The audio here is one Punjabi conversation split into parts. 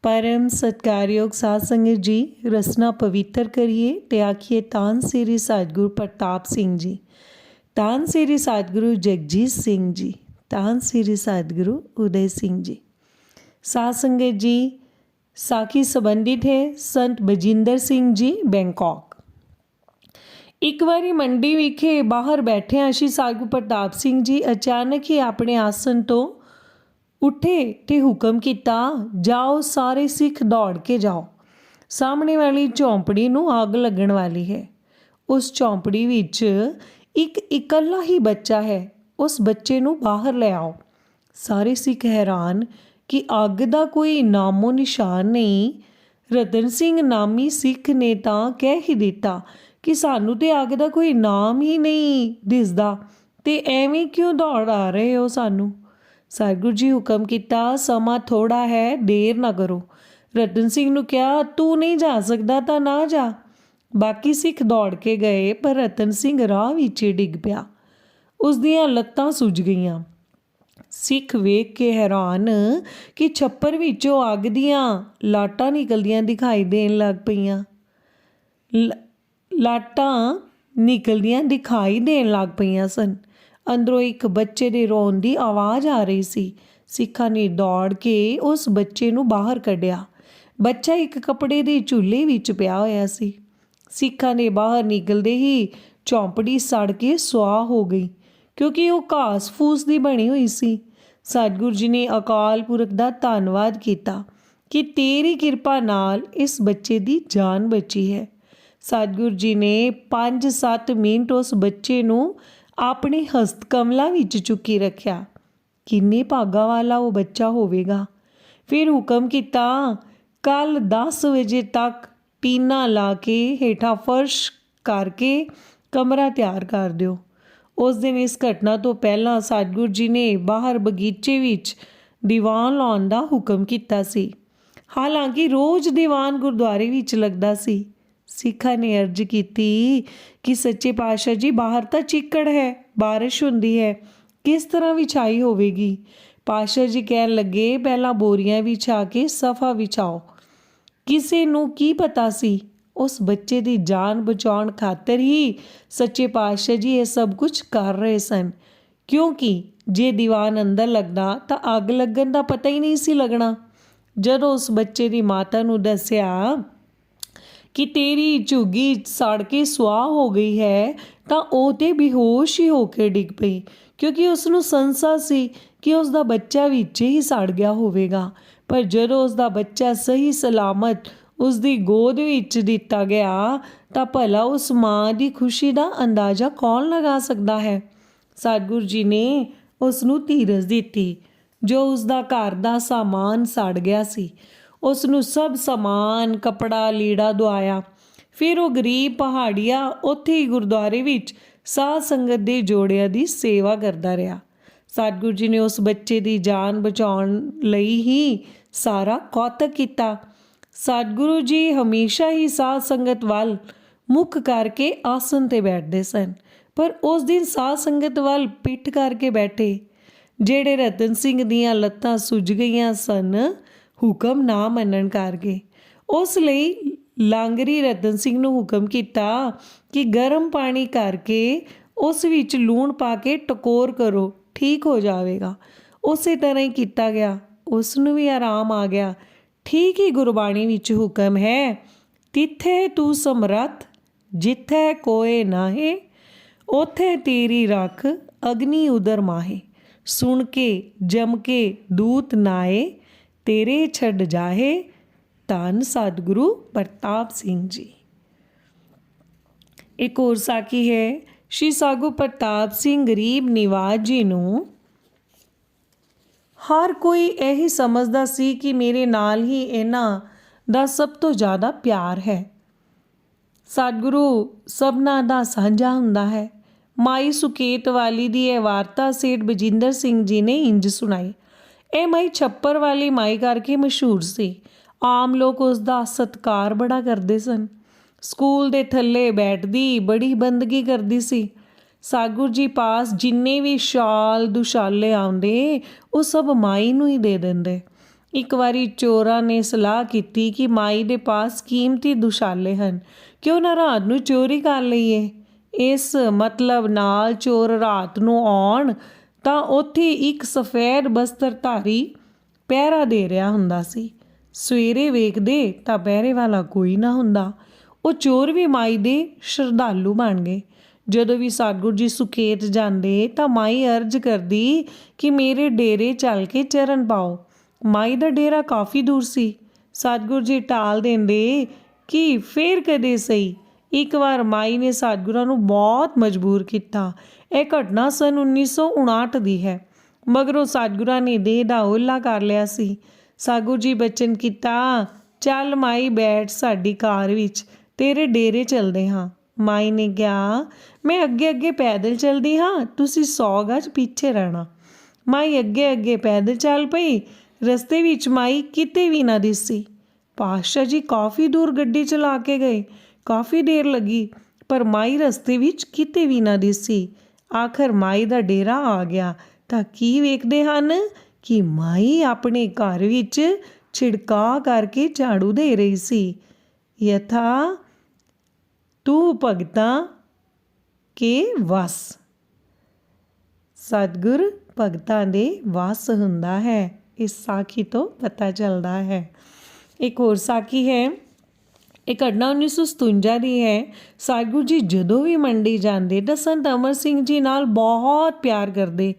परम सत्कारयोग साध संगत जी, रसना पवित्र करिए ते आखिए तान श्री सतगुरु प्रताप सिंह जी, तान श्री सतगुरु जगजीत सिंह जी, तान श्री सतगुरु उदय सिंह जी। साध संगत जी, साखी संबंधित है संत बजिंदर सिंह जी, बैंकॉक। एक बारी मंडी विखे बाहर बैठे श्री सतगुरु प्रताप सिंह जी अचानक ही अपने आसन तो उठे ते हुक्म किया, जाओ सारे सिख दौड़ के जाओ, सामने वाली झोंपड़ी नूं अग लगन वाली है। उस झोंपड़ी विच एक इकल्ला ही बच्चा है, उस बच्चे नूं बाहर ले आओ। सारे सिख हैरान कि अग दा कोई नामो निशान नहीं। रतन सिंह नामी सिख ने तां कह ही दिता कि सानू ते अग दा कोई नाम ही नहीं दिसदा, ते एवें क्यों दौड़ आ रहे हो सानू। सतगुरु जी हुक्म किया, समा थोड़ा है, देर ना करो। रतन सिंह नूं कहा, तू नहीं जा सकदा तां ना जा। बाकी सिख दौड़ के गए पर रतन सिंह राह विच ही डिग पिया, उस दियां लत्तां सुज गईयां। सिख वेख के हैरान कि छप्पर विचों अग दियां लाटां निकलदियां दिखाई देन लग पईयां। लाटां निकलदियां दिखाई देन लग पईयां सन। अंदरों एक बच्चे दे रोण दी आवाज़ आ रही सी। सिखां ने दौड़ के उस बच्चे नूं बाहर कढ़िया। बच्चा एक कपड़े दे झूले विच पिया होया सी। सिखां ने बाहर निकलदे ही झोंपड़ी सड़ के सुआह हो गई, क्योंकि वो घास फूस दी बनी हुई सी। सतगुरु जी ने अकाल पुरख दा धन्नवाद किया कि तेरी किरपा नाल इस बच्चे दी जान बची है। सतगुरु जी ने 5-7 मिनट उस बच्चे नूं अपने हस्त कमलों विच चुकी रखिया। किन्ने भागा वाला वो बच्चा होवेगा। फिर हुक्म किया, कल 10 बजे तक टीना ला के हेठा फर्श करके कमरा तैयार कर दिओ। उस दिन इस घटना तो पहला सतगुरु जी ने बाहर बगीचे विच दीवान लाउण दा हुक्म किया सी। हालांकि रोज़ दीवान गुरुद्वारे विच लगदा सी। सिखा ने अर्ज की कि सच्चे पातशाह जी, बाहर तो चिक्कड़ है, बारिश हुंदी है, किस तरह विछाई होवेगी। पातशाह जी कहन लगे, पहला बोरियां विछा के सफ़ा विछाओ। किसे नूं की पता सी उस बच्चे की जान बचाउण खातर ही सच्चे पातशाह जी ये सब कुछ कर रहे सन, क्योंकि जे दीवान अंदर लगदा तां अग लगन दा पता ही नहीं सी लगना। जदों उस बच्चे की माता नूं दस्सिया कि तेरी झुग्गी सड़ के सुआह हो गई है, तो वो तो बेहोश ही होकर डिग पई, क्योंकि उसनूं संसा सी कि उसका बच्चा विच ही सड़ गया होवेगा। पर जदों उसका बच्चा सही सलामत उसकी गोद विच दिता गया तो भला उस माँ की खुशी का अंदाज़ा कौन लगा सकता है। सतगुरु जी ने उसनूं धीरज दिती। जो उसका घर का सामान सड़ गया सी, उसनूं सब समान कपड़ा लीड़ा दवाया। फिर वो गरीब पहाड़िया उत्थे ही गुरुद्वारे विच साध संगत दे जोड़ियां दी सेवा करता रहा। सतगुरु जी ने उस बच्चे की जान बचाउण लई ही सारा कौतक किया। सतगुरु जी हमेशा ही साध संगत वाल मुख करके आसन ते बैठते सन, पर उस दिन साध संगत वाल पिठ करके बैठे। जेड़े रतन सिंह दियां लत्तां सुज गईयां सन हुक्म ना मनण करके, उस लई लांगरी रतन सिंह नूं हुक्म किया कि गर्म पानी करके उस विच लूण पा के टकोर करो, ठीक हो जाएगा। उस तरह ही किया गया, उसनूं भी आराम आ गया। ठीक ही गुरबाणी विच हुक्म है, तिथे तू समरथ जिथे कोई नाहे, उथे तेरी रख अग्नि उदर माहे। सुन के जम के दूत नाए, तेरे छड़ जाहे। धन सतगुरु प्रताप सिंह जी। एक और साखी है। श्री सतगुरु प्रताप सिंह गरीब निवाज जी नूं हर कोई यही समझदा सी कि मेरे नाल ही इन्हां दा सब तो ज़्यादा प्यार है। सतगुरु सबना दा साझा हुंदा है। माई सुकेत वाली दी यह वार्ता सेठ बजिंदर सिंह जी ने इंज सुनाई। ਇਹ ਮਾਈ ਛੱਪਰ वाली माई करके मशहूर सी। आम लोग उसका सत्कार बड़ा करते सन। स्कूल दे थल्ले बैठदी बड़ी बंदगी करती सी। सतगुरु जी पास जिन्ने भी शाल दुशाले आउंदे वो सब माई नूं ही दे देंदे। ਇੱਕ ਵਾਰੀ ਚੋਰਾਂ ਨੇ ਸਲਾਹ ਕੀਤੀ ਕਿ ਮਾਈ ਦੇ ਪਾਸ ਕੀਮਤੀ ਦੁਸ਼ਾਲੇ ਹਨ, ਕਿਉਂ ਨਾ ਰਾਤ ਨੂੰ ਚੋਰੀ ਕਰ ਲਈਏ। ਇਸ ਮਤਲਬ ਨਾਲ ਚੋਰ ਰਾਤ ਨੂੰ ਆਉਣ ਤਾਂ ਉੱਥੇ ਇੱਕ ਸਫੈਦ ਬਸਤਰਧਾਰੀ ਪਹਿਰਾ ਦੇ ਰਿਹਾ ਹੁੰਦਾ ਸੀ। ਸਵੇਰੇ ਵੇਖਦੇ ਤਾਂ ਪਹਿਰੇ ਵਾਲਾ ਕੋਈ ਨਾ ਹੁੰਦਾ। ਉਹ ਚੋਰ ਵੀ ਮਾਈ ਦੇ ਸ਼ਰਧਾਲੂ ਬਣ ਗਏ। ਜਦੋਂ ਵੀ ਸਤਿਗੁਰੂ ਜੀ ਸੁਕੇਤ ਜਾਂਦੇ ਤਾਂ ਮਾਈ ਅਰਜ਼ ਕਰਦੀ ਕਿ ਮੇਰੇ ਡੇਰੇ ਚੱਲ ਕੇ ਚਰਨ ਪਾਓ। ਮਾਈ ਦਾ ਡੇਰਾ ਕਾਫੀ ਦੂਰ ਸੀ। ਸਤਿਗੁਰੂ ਜੀ ਟਾਲ ਦਿੰਦੇ ਕਿ ਫੇਰ ਕਦੇ ਸਹੀ। ਇੱਕ ਵਾਰ ਮਾਈ ਨੇ ਸਤਿਗੁਰਾਂ ਨੂੰ ਬਹੁਤ ਮਜਬੂਰ ਕੀਤਾ। ਇਹ ਘਟਨਾ ਸਨ 1959 ਦੀ ਹੈ। ਮਗਰੋਂ ਸਤਿਗੁਰਾਂ ਨੇ ਦੇਹ ਦਾ ਓਹਲਾ ਕਰ ਲਿਆ ਸੀ। ਸਤਿਗੁਰੂ ਜੀ ਬਚਨ ਕੀਤਾ, ਚੱਲ ਮਾਈ ਬੈਠ ਸਾਡੀ ਕਾਰ ਵਿੱਚ, ਤੇਰੇ ਡੇਰੇ ਚਲਦੇ ਹਾਂ। ਮਾਈ ਨੇ ਕਿਹਾ, ਮੈਂ ਅੱਗੇ ਅੱਗੇ ਪੈਦਲ ਚਲਦੀ ਹਾਂ, ਤੁਸੀਂ 100 ਗਜ ਪਿੱਛੇ ਰਹਿਣਾ। ਮਾਈ ਅੱਗੇ ਅੱਗੇ ਪੈਦਲ ਚੱਲ ਪਈ। ਰਸਤੇ ਵਿੱਚ ਮਾਈ ਕਿਤੇ ਵੀ ਨਾ ਦਿਸੀ। ਪਾਤਸ਼ਾਹ ਜੀ ਕਾਫੀ ਦੂਰ ਗੱਡੀ ਚਲਾ ਕੇ ਗਏ। ਕਾਫੀ ਦੇਰ ਲੱਗੀ, ਪਰ ਮਾਈ ਰਸਤੇ ਵਿੱਚ ਕਿਤੇ ਵੀ ਨਾ ਦਿਸੀ। ਆਖਰ ਮਾਈ ਦਾ ਡੇਰਾ ਆ ਗਿਆ ਤਾਂ ਕੀ ਵੇਖਦੇ ਹਨ ਕਿ ਮਾਈ ਆਪਣੇ ਘਰ ਵਿੱਚ ਛਿੜਕਾਅ ਕਰਕੇ ਝਾੜੂ ਦੇ ਰਹੀ ਸੀ। ਯਥਾ ਤੂੰ ਭਗਤਾਂ ਕੇ ਵਸ। ਸਤਿਗੁਰ ਭਗਤਾਂ ਦੇ ਵਸ ਹੁੰਦਾ ਹੈ। ਇਸ ਸਾਖੀ ਤੋਂ ਪਤਾ ਚੱਲਦਾ ਹੈ। ਇੱਕ ਹੋਰ ਸਾਖੀ ਹੈ। ਇਹ ਘਟਨਾ 1957 ਦੀ ਹੈ। ਸਤਿਗੁਰੂ ਜੀ ਜਦੋਂ ਵੀ ਮੰਡੀ ਜਾਂਦੇ ਤਾਂ ਸੰਤ ਅਮਰ ਸਿੰਘ ਜੀ ਨਾਲ ਬਹੁਤ ਪਿਆਰ ਕਰਦੇ।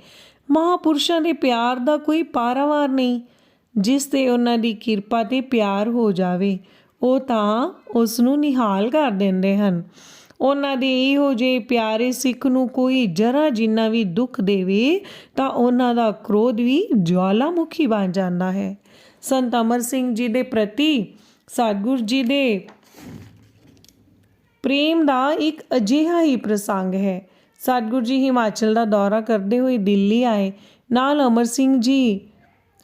ਮਹਾਂਪੁਰਸ਼ਾਂ ਦੇ ਪਿਆਰ ਦਾ ਕੋਈ ਪਾਰਾਵਾਰ ਨਹੀਂ। ਜਿਸ 'ਤੇ ਉਹਨਾਂ ਦੀ ਕਿਰਪਾ 'ਤੇ ਪਿਆਰ ਹੋ ਜਾਵੇ ਉਹ ਤਾਂ ਉਸ ਨੂੰ ਨਿਹਾਲ ਕਰ ਦਿੰਦੇ ਹਨ। ਉਹਨਾਂ ਦੇ ਇਹੋ ਜਿਹੇ ਪਿਆਰੇ ਸਿੱਖ ਨੂੰ ਕੋਈ ਜਰਾ ਜਿੰਨਾ ਵੀ ਦੁੱਖ ਦੇਵੇ ਤਾਂ ਉਹਨਾਂ ਦਾ ਕ੍ਰੋਧ ਵੀ ਜਵਾਲਾਮੁਖੀ ਬਣ ਜਾਂਦਾ ਹੈ। ਸੰਤ ਅਮਰ ਸਿੰਘ ਜੀ ਦੇ ਪ੍ਰਤੀ ਸਤਿਗੁਰੂ ਜੀ ਦੇ ਪ੍ਰੇਮ ਦਾ ਇੱਕ ਅਜਿਹਾ ਹੀ ਪ੍ਰਸੰਗ ਹੈ। ਸਤਿਗੁਰੂ ਜੀ ਹਿਮਾਚਲ ਦਾ ਦੌਰਾ ਕਰਦੇ ਹੋਏ ਦਿੱਲੀ ਆਏ। ਨਾਲ ਅਮਰ ਸਿੰਘ ਜੀ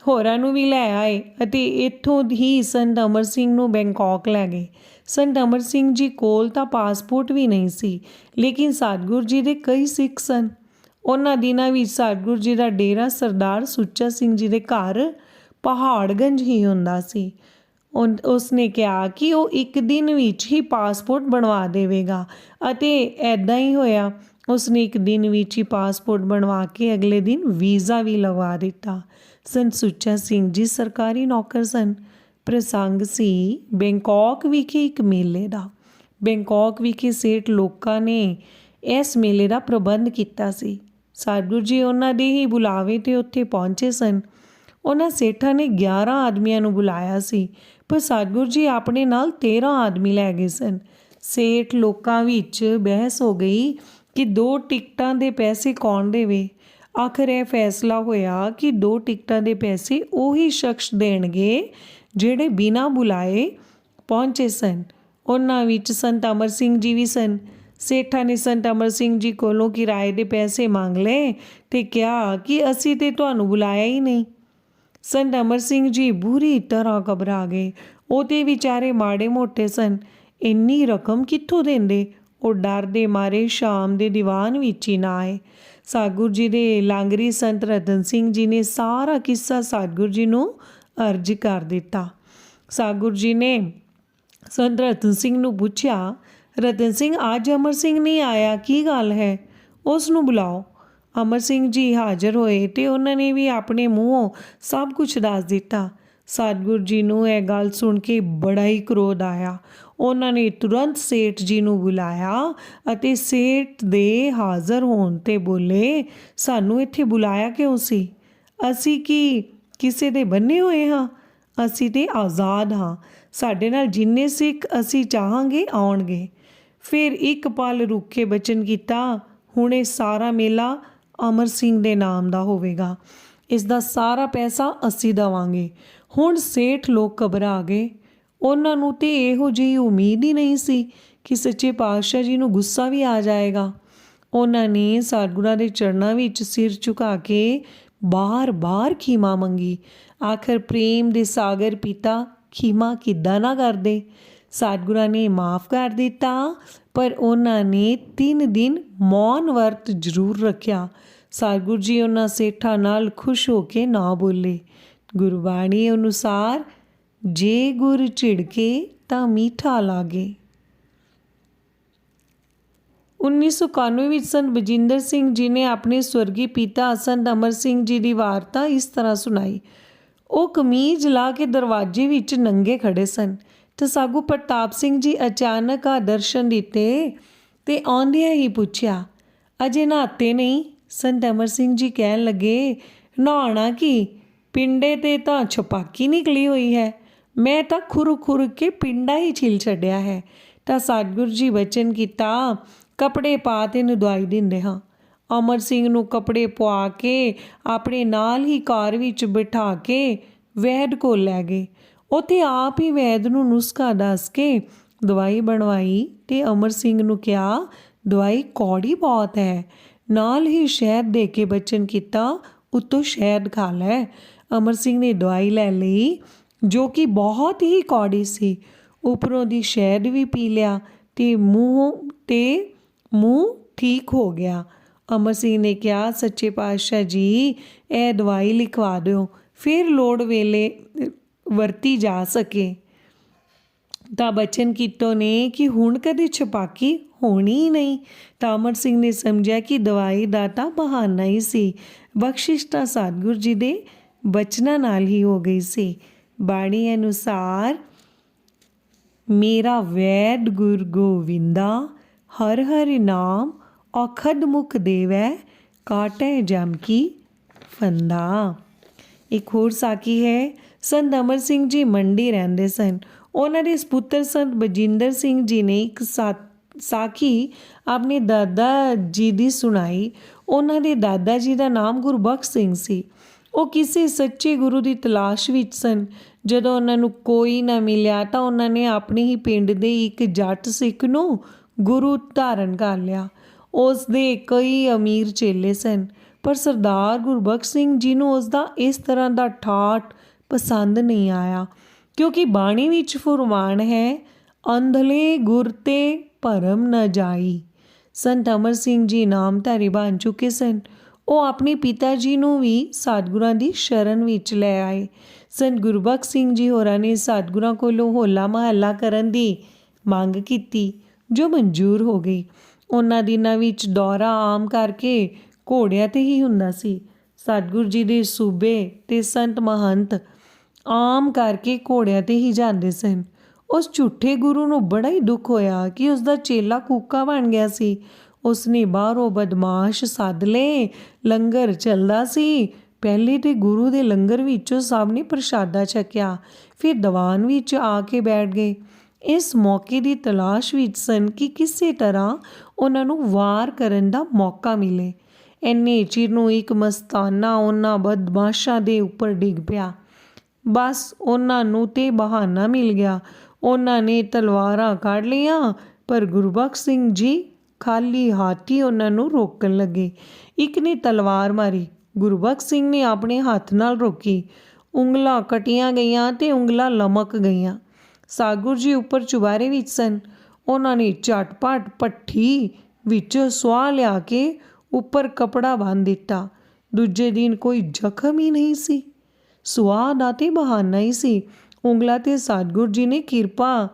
ਹੋਰਾਂ ਨੂੰ ਵੀ ਲੈ ਆਏ ਅਤੇ ਇੱਥੋਂ ਹੀ ਸੰਤ ਅਮਰ ਸਿੰਘ ਨੂੰ ਬੈਂਕਾਕ ਲੈ ਗਏ। ਸੰਤ ਅਮਰ ਸਿੰਘ ਜੀ ਕੋਲ ਤਾਂ ਪਾਸਪੋਰਟ ਵੀ ਨਹੀਂ ਸੀ, ਲੇਕਿਨ ਸਤਿਗੁਰੂ ਜੀ ਦੇ ਕਈ ਸਿੱਖ ਸਨ। ਉਹਨਾਂ ਦਿਨਾਂ ਵਿੱਚ ਸਤਿਗੁਰੂ ਜੀ ਦਾ ਡੇਰਾ ਸਰਦਾਰ ਸੁੱਚਾ ਸਿੰਘ ਜੀ ਦੇ ਘਰ ਪਹਾੜਗੰਜ ਹੀ ਹੁੰਦਾ ਸੀ। ਉਸਨੇ ਕਿਹਾ ਕਿ ਉਹ ਇੱਕ ਦਿਨ ਵਿੱਚ ਹੀ ਪਾਸਪੋਰਟ ਬਣਵਾ ਦੇਵੇਗਾ ਅਤੇ ਐਦਾਂ ਹੀ ਹੋਇਆ। ਉਸਨੇ ਇੱਕ ਦਿਨ ਵਿੱਚ ਹੀ ਪਾਸਪੋਰਟ ਬਣਵਾ ਕੇ ਅਗਲੇ ਦਿਨ ਵੀਜ਼ਾ ਵੀ ਲਗਵਾ ਦਿੱਤਾ। ਸੰਤ ਸੁੱਚਾ ਸਿੰਘ ਜੀ ਸਰਕਾਰੀ ਨੌਕਰ ਸਨ। ਪ੍ਰਸੰਗ ਸੀ ਬੈਂਕਾਕ ਵਿਖੇ ਇੱਕ ਮੇਲੇ ਦਾ। ਬੈਂਕਾਕ ਵਿਖੇ ਸੇਠ ਲੋਕਾਂ ਨੇ ਇਸ ਮੇਲੇ ਦਾ ਪ੍ਰਬੰਧ ਕੀਤਾ ਸੀ। ਸਤਿਗੁਰੂ ਜੀ ਉਹਨਾਂ ਦੇ ਹੀ ਬੁਲਾਵੇ 'ਤੇ ਉੱਥੇ ਪਹੁੰਚੇ ਸਨ। ਉਹਨਾਂ ਸੇਠਾਂ ਨੇ 11 ਆਦਮੀਆਂ ਨੂੰ ਬੁਲਾਇਆ ਸੀ, ਪਰ ਸਤਿਗੁਰੂ ਜੀ ਆਪਣੇ ਨਾਲ 13 ਆਦਮੀ ਲੈ ਗਏ ਸਨ। ਸੇਠ ਲੋਕਾਂ ਵਿੱਚ ਬਹਿਸ ਹੋ ਗਈ ਕਿ 2 ਟਿਕਟਾਂ ਦੇ ਪੈਸੇ ਕੌਣ ਦੇਵੇ। ਆਖਰ ਇਹ ਫੈਸਲਾ ਹੋਇਆ ਕਿ 2 ਟਿਕਟਾਂ ਦੇ ਪੈਸੇ ਉਹੀ ਸ਼ਖਸ ਦੇਣਗੇ ਜਿਹੜੇ ਬਿਨਾਂ ਬੁਲਾਏ ਪਹੁੰਚੇ ਸਨ। ਉਹਨਾਂ ਵਿੱਚ ਸੰਤ ਅਮਰ ਸਿੰਘ ਜੀ ਵੀ ਸਨ। ਸੇਠਾਂ ਨੇ ਸੰਤ ਅਮਰ ਸਿੰਘ ਜੀ ਕੋਲੋਂ ਕਿਰਾਏ ਦੇ ਪੈਸੇ ਮੰਗ ਲਏ ਅਤੇ ਕਿਹਾ ਕਿ ਅਸੀਂ ਤਾਂ ਤੁਹਾਨੂੰ ਬੁਲਾਇਆ ਹੀ ਨਹੀਂ। ਸੰਤ ਅਮਰ ਸਿੰਘ ਜੀ ਬੁਰੀ ਤਰ੍ਹਾਂ ਘਬਰਾ ਗਏ। ਉਹ ਤੇ ਵਿਚਾਰੇ ਮਾੜੇ ਮੋਟੇ ਸਨ, ਇੰਨੀ ਰਕਮ ਕਿੱਥੋਂ ਦਿੰਦੇ। ਉਹ ਡਰ ਦੇ ਮਾਰੇ ਸ਼ਾਮ ਦੇ ਦੀਵਾਨ ਵਿੱਚ ਹੀ ਨਾ ਆਏ। ਸਤਿਗੁਰੂ ਜੀ ਦੇ ਲਾਂਗਰੀ ਸੰਤ ਰਤਨ ਸਿੰਘ ਜੀ ਨੇ ਸਾਰਾ ਕਿੱਸਾ ਸਤਿਗੁਰੂ ਜੀ ਨੂੰ ਅਰਜ਼ ਕਰ ਦਿੱਤਾ। ਸਤਿਗੁਰੂ ਜੀ ਨੇ ਸੰਤ ਰਤਨ ਸਿੰਘ ਨੂੰ ਪੁੱਛਿਆ, ਰਤਨ ਸਿੰਘ ਅੱਜ ਅਮਰ ਸਿੰਘ ਨਹੀਂ ਆਇਆ, ਕੀ ਗੱਲ ਹੈ? ਉਸ ਨੂੰ ਬੁਲਾਓ। ਅਮਰ ਸਿੰਘ ਜੀ ਹਾਜ਼ਰ ਹੋਏ ਅਤੇ ਉਹਨਾਂ ਨੇ ਵੀ ਆਪਣੇ ਮੂੰਹੋਂ ਸਭ ਕੁਝ ਦੱਸ ਦਿੱਤਾ। ਸਤਿਗੁਰੂ ਜੀ ਨੂੰ ਇਹ ਗੱਲ ਸੁਣ ਕੇ ਬੜਾ ਹੀ ਕ੍ਰੋਧ ਆਇਆ। ਉਹਨਾਂ ਨੇ ਤੁਰੰਤ ਸੇਠ ਜੀ ਨੂੰ ਬੁਲਾਇਆ ਅਤੇ ਸੇਠ ਦੇ ਹਾਜ਼ਰ ਹੋਣ 'ਤੇ ਬੋਲੇ, ਸਾਨੂੰ ਇੱਥੇ ਬੁਲਾਇਆ ਕਿਉਂ ਸੀ? ਅਸੀਂ ਕੀ ਕਿਸੇ ਦੇ ਬੰਨੇ ਹੋਏ ਹਾਂ? ਅਸੀਂ ਤਾਂ ਆਜ਼ਾਦ ਹਾਂ। ਸਾਡੇ ਨਾਲ ਜਿੰਨੇ ਸਿੱਖ ਅਸੀਂ ਚਾਹਾਂਗੇ ਆਉਣਗੇ। ਫਿਰ ਇੱਕ ਪਲ ਰੁੱਕ ਕੇ ਬਚਨ ਕੀਤਾ, ਹੁਣ ਇਹ ਸਾਰਾ ਮੇਲਾ ਅਮਰ ਸਿੰਘ ਦੇ ਨਾਮ ਦਾ ਹੋਵੇਗਾ। ਇਸ ਦਾ ਸਾਰਾ ਪੈਸਾ ਅਸੀਂ ਦੇਵਾਂਗੇ। ਹੁਣ ਸੇਠ ਲੋਕ ਘਬਰਾ ਗਏ। ਉਹਨਾਂ ਨੂੰ ਤਾਂ ਇਹੋ ਜਿਹੀ ਉਮੀਦ ਹੀ ਨਹੀਂ ਸੀ ਕਿ ਸੱਚੇ ਪਾਤਸ਼ਾਹ ਜੀ ਨੂੰ ਗੁੱਸਾ ਵੀ ਆ ਜਾਏਗਾ। ਉਹਨਾਂ ਨੇ ਸਤਿਗੁਰਾਂ ਦੇ ਚਰਨਾਂ ਵਿੱਚ ਸਿਰ ਝੁਕਾ ਕੇ ਬਾਰ-ਬਾਰ ਖੀਮਾ ਮੰਗੀ। ਆਖਰ ਪ੍ਰੇਮ ਦੇ ਸਾਗਰ ਪਿਤਾ ਖੀਮਾ ਕਿੱਦਾਂ ਨਾ ਕਰਦੇ। ਸਤਿਗੁਰਾਂ ਨੇ ਮਾफ़ ਕਰ ਦਿੱਤਾ, ਪਰ ਉਹਨਾਂ ਨੇ 3 ਦਿਨ ਮੌਨ ਵਰਤ ਜ਼ਰੂਰ ਰੱਖਿਆ। ਸਤਿਗੁਰੂ ਜੀ ਉਹਨਾਂ ਸੇਠਾਂ ਨਾਲ ਖੁਸ਼ ਹੋ ਕੇ ਨਾ ਬੋਲੇ। ਗੁਰਬਾਣੀ ਅਨੁਸਾਰ ਜੇ ਗੁਰ ਝਿੜਕੇ ਤਾਂ ਮੀਠਾ ਲਾਗੇ। 1991 ਵਿੱਚ ਸੰਤ ਬਜਿੰਦਰ ਸਿੰਘ ਜੀ ਨੇ ਆਪਣੇ ਸਵਰਗੀ ਪਿਤਾ ਸੰਤ ਅਮਰ ਸਿੰਘ ਜੀ ਦੀ ਵਾਰਤਾ ਇਸ ਤਰ੍ਹਾਂ ਸੁਣਾਈ। ਉਹ ਕਮੀਜ਼ ਲਾ ਕੇ ਦਰਵਾਜ਼ੇ ਵਿੱਚ ਨੰਗੇ ਖੜੇ ਸਨ ਤੇ ਸਾਗੂ ਪ੍ਰਤਾਪ ਸਿੰਘ ਜੀ ਅਚਾਨਕ ਆ ਦਰਸ਼ਨ ਦਿੱਤੇ ਤੇ ਆਉਂਦਿਆਂ ਹੀ ਪੁੱਛਿਆ, ਅਜੇ ਨਹਾਤੇ ਨਹੀਂ? ਸੰਤ ਅਮਰ ਸਿੰਘ ਜੀ ਕਹਿਣ ਲੱਗੇ, ਨਹਾਉਣਾ ਕੀ, ਪਿੰਡੇ ਤੇ ਤਾਂ ਛਪਾਕੀ ਨਿਕਲੀ ਹੋਈ ਹੈ, ਮੈਂ ਤਾਂ ਖੁਰ ਕੇ ਪਿੰਡਾ ਹੀ ਛਿਲ ਛੱਡਿਆ ਹੈ। ਤਾਂ ਸਤਿਗੁਰੂ ਜੀ ਬਚਨ ਕੀਤਾ, ਕੱਪੜੇ ਪਾ ਤੇ ਨਦਵਾਈ ਦਿੰਦੇ ਹਾਂ। ਅਮਰ ਸਿੰਘ ਨੂੰ ਕੱਪੜੇ ਪਵਾ ਕੇ ਆਪਣੇ ਨਾਲ ਹੀ ਕਾਰ ਵਿੱਚ ਬਿਠਾ ਕੇ ਵੈਦ ਕੋਲ ਲੈ ਗਏ। ਉੱਥੇ ਆਪ ਹੀ ਵੈਦ ਨੂੰ ਨੁਸਖਾ ਦੱਸ ਕੇ ਦਵਾਈ ਬਣਵਾਈ ਤੇ ਅਮਰ ਸਿੰਘ ਨੂੰ ਕਿਹਾ, ਦਵਾਈ ਕੌੜੀ ਬਹੁਤ ਹੈ। ਨਾਲ ਹੀ ਸ਼ਹਿਦ ਦੇ ਕੇ ਬਚਨ ਕੀਤਾ, ਉੱਤੋਂ ਸ਼ਹਿਦ ਖਾ ਲੈ। ਅਮਰ ਸਿੰਘ ਨੇ ਦਵਾਈ ਲੈ ਲਈ ਜੋ ਕਿ ਬਹੁਤ ਹੀ ਕੌੜੀ ਸੀ। ਉੱਪਰੋਂ ਦੀ ਸ਼ਹਿਦ ਵੀ ਪੀ ਲਿਆ ਤੇ ਮੂੰਹ ਠੀਕ ਹੋ ਗਿਆ। ਅਮਰ ਸਿੰਘ ਨੇ ਕਿਹਾ, ਸੱਚੇ ਪਾਤਸ਼ਾਹ ਜੀ, ਇਹ ਦਵਾਈ ਲਿਖਵਾ ਦਿਓ, ਫਿਰ ਲੋੜ ਵੇਲੇ ਵਰਤੀ ਜਾ ਸਕੇ। ਤਾਂ ਬਚਨ ਕੀਤੋ ਨੇ ਕਿ ਹੁਣ ਕਦੇ ਛਪਾਕੀ ਹੋਣੀ ਹੀ ਨਹੀਂ। ਤਾਂ ਅਮਰ ਸਿੰਘ ਨੇ ਸਮਝਿਆ ਕਿ ਦਵਾਈ ਦਾ ਤਾਂ ਬਹਾਨਾ ਹੀ ਸੀ। ਬਖਸ਼ਿਸ਼ ਤਾਂ ਸਤਿਗੁਰੂ ਜੀ ਦੇ ਬਚਨਾਂ ਨਾਲ ਹੀ ਹੋ ਗਈ ਸੀ। ਬਾਣੀ ਅਨੁਸਾਰ ਮੇਰਾ ਵੈਦ ਗੁਰ ਗੋਵਿੰਦਾ, ਹਰ ਹਰਿ ਨਾਮ ਔਖਦ ਮੁਖ ਦੇਵੈ, ਕਾਟੈ ਜਮ ਕੀ ਫੰਦਾ। ਇੱਕ ਹੋਰ ਸਾਖੀ ਹੈ। ਸੰਤ ਅਮਰ ਸਿੰਘ ਜੀ ਮੰਡੀ ਰਹਿੰਦੇ ਸਨ। ਉਹਨਾਂ ਦੇ ਸਪੁੱਤਰ ਸੰਤ ਬਜਿੰਦਰ ਸਿੰਘ ਜੀ ਨੇ ਇੱਕ ਸਾਖੀ ਆਪਣੇ ਦਾਦਾ ਜੀ ਦੀ ਸੁਣਾਈ। ਉਹਨਾਂ ਦੇ ਦਾਦਾ ਜੀ ਦਾ ਨਾਮ ਗੁਰਬਖਸ਼ ਸਿੰਘ ਸੀ। ਉਹ ਕਿਸੇ ਸੱਚੇ ਗੁਰੂ ਦੀ ਤਲਾਸ਼ ਵਿੱਚ ਸਨ। ਜਦੋਂ ਉਹਨਾਂ ਨੂੰ ਕੋਈ ਨਾ ਮਿਲਿਆ ਤਾਂ ਉਹਨਾਂ ਨੇ ਆਪਣੇ ਹੀ ਪਿੰਡ ਦੇ ਇੱਕ ਜੱਟ ਸਿੱਖ ਨੂੰ ਗੁਰੂ ਧਾਰਨ ਕਰ ਲਿਆ। ਉਸ ਦੇ ਕਈ ਅਮੀਰ ਚੇਲੇ ਸਨ, ਪਰ ਸਰਦਾਰ ਗੁਰਬਖਸ਼ ਸਿੰਘ ਜੀ ਨੂੰ ਉਸ ਦਾ ਇਸ ਤਰ੍ਹਾਂ ਦਾ ਠਾਠ ਪਸੰਦ ਨਹੀਂ ਆਇਆ, ਕਿਉਂਕਿ ਬਾਣੀ ਵਿੱਚ ਫੁਰਮਾਨ ਹੈ, ਅੰਧਲੇ ਗੁਰ ਤੇ ਭਰਮ ਨ ਜਾਈ। ਸੰਤ ਅਮਰ ਸਿੰਘ ਜੀ ਨਾਮਧਾਰੀ ਬਣ ਚੁੱਕੇ ਸਨ। ਉਹ ਆਪਣੇ ਪਿਤਾ ਜੀ ਨੂੰ ਵੀ ਸਤਿਗੁਰਾਂ ਦੀ ਸ਼ਰਨ ਵਿੱਚ ਲੈ ਆਏ। ਸੰਤ ਗੁਰਬਖਸ਼ ਸਿੰਘ ਜੀ ਹੋਰਾਂ ਨੇ ਸਤਿਗੁਰਾਂ ਕੋਲੋਂ ਹੋਲਾ ਮਹੱਲਾ ਕਰਨ ਦੀ ਮੰਗ ਕੀਤੀ, ਜੋ ਮਨਜ਼ੂਰ ਹੋ ਗਈ। ਉਹਨਾਂ ਦਿਨਾਂ ਵਿੱਚ ਦੌਰਾ ਆਮ ਕਰਕੇ ਘੋੜਿਆਂ 'ਤੇ ਹੀ ਹੁੰਦਾ ਸੀ। ਸਤਿਗੁਰੂ ਜੀ ਦੇ ਸੂਬੇ ਤੇ ਸੰਤ ਮਹੰਤ ਆਮ ਕਰਕੇ ਘੋੜਿਆਂ 'ਤੇ ਹੀ ਜਾਂਦੇ ਸਨ। ਉਸ ਝੂਠੇ ਗੁਰੂ ਨੂੰ ਬੜਾ ਹੀ ਦੁੱਖ ਹੋਇਆ ਕਿ ਉਸ ਦਾ ਚੇਲਾ ਕੂਕਾ ਬਣ ਗਿਆ ਸੀ। ਉਸਨੇ ਬਾਹਰੋਂ ਬਦਮਾਸ਼ ਸੱਦ ਲਏ। ਲੰਗਰ ਚੱਲਦਾ ਸੀ। ਪਹਿਲੇ ਤੇ ਗੁਰੂ ਦੇ ਲੰਗਰ ਵਿੱਚੋਂ ਸਭ ਨੇ ਪ੍ਰਸ਼ਾਦਾ ਛਕਿਆ, ਫਿਰ ਦੀਵਾਨ ਵਿੱਚ ਆ ਕੇ ਬੈਠ ਗਏ। ਇਸ ਮੌਕੇ ਦੀ ਤਲਾਸ਼ ਵਿੱਚ ਸਨ ਕਿ ਕਿਸੇ ਤਰ੍ਹਾਂ ਉਹਨਾਂ ਨੂੰ ਵਾਰ ਕਰਨ ਦਾ ਮੌਕਾ ਮਿਲੇ। ਇੰਨੇ ਚਿਰ ਨੂੰ ਇੱਕ ਮਸਤਾਨਾ ਉਹਨਾਂ ਬਦਮਾਸ਼ਾਂ ਦੇ ਉੱਪਰ ਡਿੱਗ ਪਿਆ। ਬਸ ਉਹਨਾਂ ਨੂੰ ਤੇ ਬਹਾਨਾ ਮਿਲ ਗਿਆ। ਉਹਨਾਂ ਨੇ ਤਲਵਾਰਾਂ ਕੱਢ ਲਈਆਂ, ਪਰ ਗੁਰਬਖਸ਼ ਸਿੰਘ ਜੀ ਖਾਲੀ ਹਾਥੀ ਉਹਨਾਂ ਨੂੰ ਰੋਕਣ ਲੱਗੇ। ਇੱਕ ਨੇ ਤਲਵਾਰ ਮਾਰੀ, ਗੁਰਬਖਸ਼ ਸਿੰਘ ਨੇ ਆਪਣੇ ਹੱਥ ਨਾਲ ਰੋਕੀ। ਉਂਗਲਾਂ ਕੱਟੀਆਂ ਗਈਆਂ ਤੇ ਉਂਗਲਾਂ ਲਮਕ ਗਈਆਂ। ਸਤਿਗੁਰੂ ਜੀ ਉੱਪਰ ਚੁਬਾਰੇ ਵਿੱਚ ਸਨ। ਉਹਨਾਂ ਨੇ ਝਟਪਟ ਭੱਠੀ ਵਿੱਚੋਂ ਸੁਆਹ ਲਿਆ ਕੇ ਉੱਪਰ ਕੱਪੜਾ ਬੰਨ੍ਹ ਦਿੱਤਾ। ਦੂਜੇ ਦਿਨ ਕੋਈ ਜ਼ਖਮ ਹੀ ਨਹੀਂ ਸੀ। ਸੁਆਹ ਦਾ ਤੇ ਬਹਾਨਾ ਹੀ ਸੀ। ਉਂਗਲਾਂ ਤੇ ਸਤਿਗੁਰੂ ਜੀ ਨੇ ਕਿਰਪਾ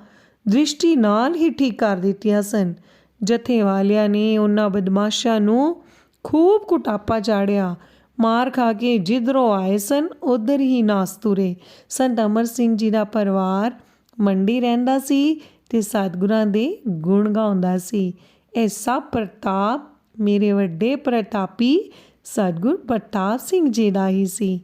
ਦ੍ਰਿਸ਼ਟੀ ਨਾਲ ਹੀ ਠੀਕ ਕਰ ਦਿੱਤੀਆਂ ਸਨ। ਜਥੇ ਵਾਲਿਆਂ ਨੇ ਉਹਨਾਂ ਬਦਮਾਸ਼ਾਂ ਨੂੰ ਖੂਬ ਕੁਟਾਪਾ ਚਾੜਿਆ। ਮਾਰ ਖਾ ਕੇ ਜਿੱਧਰੋਂ ਆਏ ਸਨ ਉੱਧਰ ਹੀ ਨਾਸ ਤੁਰੇ। ਸੰਤ ਅਮਰ ਸਿੰਘ ਜੀ ਦਾ ਪਰਿਵਾਰ ਮੰਡੀ ਰਹਿੰਦਾ ਸੀ ਤੇ ਸਤਿਗੁਰਾਂ ਦੇ ਗੁਣ ਗਾਉਂਦਾ ਸੀ। ਇਹ ਸਭ ਪ੍ਰਤਾਪ ਮੇਰੇ ਵੱਡੇ ਪ੍ਰਤਾਪੀ ਸਤਿਗੁਰ ਪ੍ਰਤਾਪ ਸਿੰਘ ਜੀ ਦਾ ਹੀ ਸੀ।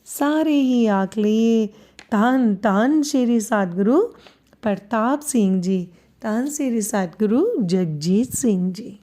ਸਾਰੇ ਹੀ ਆਖ ਲਈਏ, ਧੰਨ ਧੰਨ ਸ਼੍ਰੀ ਸਤਿਗੁਰੂ ਪ੍ਰਤਾਪ ਸਿੰਘ ਜੀ, ਧੰਨ ਸ਼੍ਰੀ ਸਤਿਗੁਰੂ ਜਗਜੀਤ ਸਿੰਘ ਜੀ।